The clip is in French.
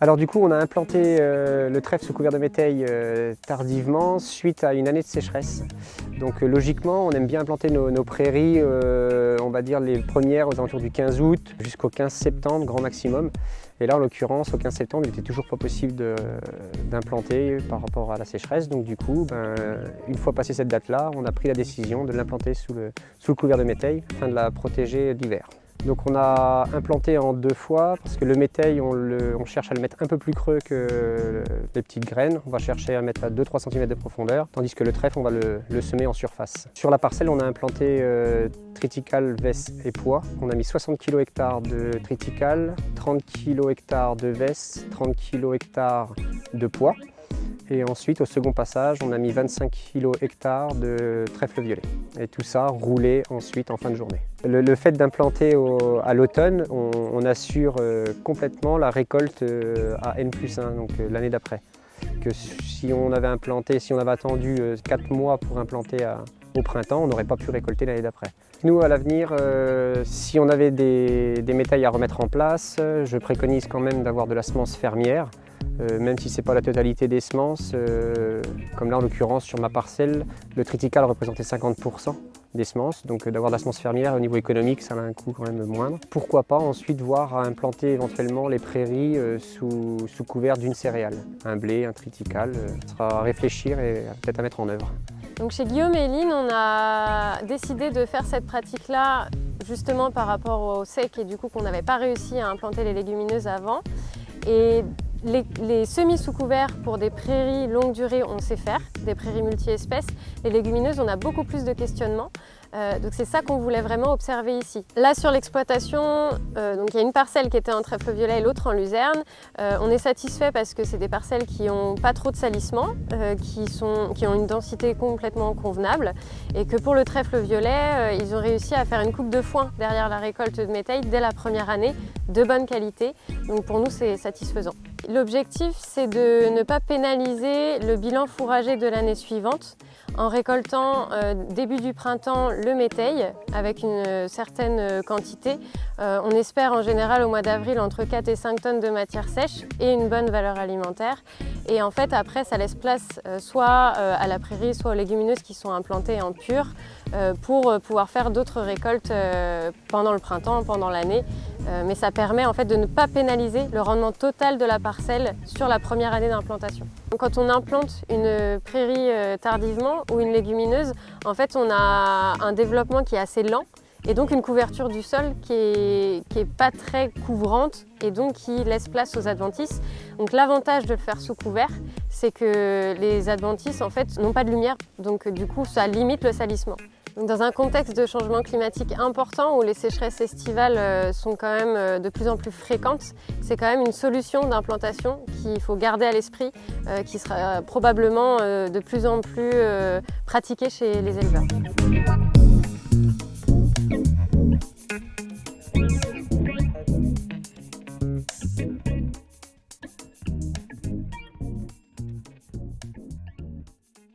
Alors du coup, on a implanté le trèfle sous couvert de métail tardivement suite à une année de sécheresse. Donc logiquement, on aime bien implanter nos prairies, on va dire les premières aux alentours du 15 août jusqu'au 15 septembre, grand maximum. Et là, en l'occurrence, au 15 septembre, il n'était toujours pas possible d'implanter par rapport à la sécheresse. Donc du coup, une fois passé cette date-là, on a pris la décision de l'implanter sous le couvert de métail afin de la protéger d'hiver. Donc on a implanté en 2 fois parce que le métail, on cherche à le mettre un peu plus creux que les petites graines. On va chercher à le mettre à 2-3 cm de profondeur, tandis que le trèfle, on va le semer en surface. Sur la parcelle, on a implanté triticale, vesse et pois. On a mis 60 kg hectare de triticale, 30 kg hectare de vesse, 30 kg hectare de pois. Et ensuite, au second passage, on a mis 25 kg hectare de trèfle violet. Et tout ça roulé ensuite en fin de journée. Le fait d'implanter à l'automne, on assure complètement la récolte à N+1, donc l'année d'après. Que si on avait attendu 4 mois pour implanter au printemps, on n'aurait pas pu récolter l'année d'après. Nous, à l'avenir, si on avait des métails à remettre en place, je préconise quand même d'avoir de la semence fermière. Même si ce n'est pas la totalité des semences, comme là en l'occurrence sur ma parcelle, le triticale représentait 50% des semences, donc d'avoir de la semence fermière au niveau économique, ça a un coût quand même moindre. Pourquoi pas ensuite voir à implanter éventuellement les prairies sous couvert d'une céréale, un blé, un triticale, ce sera à réfléchir et peut-être à mettre en œuvre. Donc chez Guillaume et Eline, on a décidé de faire cette pratique-là justement par rapport au sec et du coup qu'on n'avait pas réussi à implanter les légumineuses avant. Et les semis sous couvert pour des prairies longue durée, on sait faire, des prairies multi-espèces. Les légumineuses, on a beaucoup plus de questionnements. Donc c'est ça qu'on voulait vraiment observer ici. Là sur l'exploitation, donc il y a une parcelle qui était en trèfle violet et l'autre en luzerne. On est satisfait parce que c'est des parcelles qui n'ont pas trop de salissement, qui ont une densité complètement convenable et que pour le trèfle violet, ils ont réussi à faire une coupe de foin derrière la récolte de métail dès la première année, de bonne qualité. Donc pour nous c'est satisfaisant. L'objectif c'est de ne pas pénaliser le bilan fourragé de l'année suivante en récoltant début du printemps le métail avec une certaine quantité. On espère en général au mois d'avril entre 4 et 5 tonnes de matière sèche et une bonne valeur alimentaire. Et en fait après ça laisse place soit à la prairie, soit aux légumineuses qui sont implantées en pur pour pouvoir faire d'autres récoltes pendant le printemps, pendant l'année. Mais ça permet en fait de ne pas pénaliser le rendement total de la parcelle sur la première année d'implantation. Quand on implante une prairie tardivement ou une légumineuse, en fait on a un développement qui est assez lent et donc une couverture du sol qui est pas très couvrante et donc qui laisse place aux adventices. Donc l'avantage de le faire sous couvert, c'est que les adventices en fait n'ont pas de lumière, donc du coup ça limite le salissement. Dans un contexte de changement climatique important où les sécheresses estivales sont quand même de plus en plus fréquentes, c'est quand même une solution d'implantation qu'il faut garder à l'esprit, qui sera probablement de plus en plus pratiquée chez les éleveurs.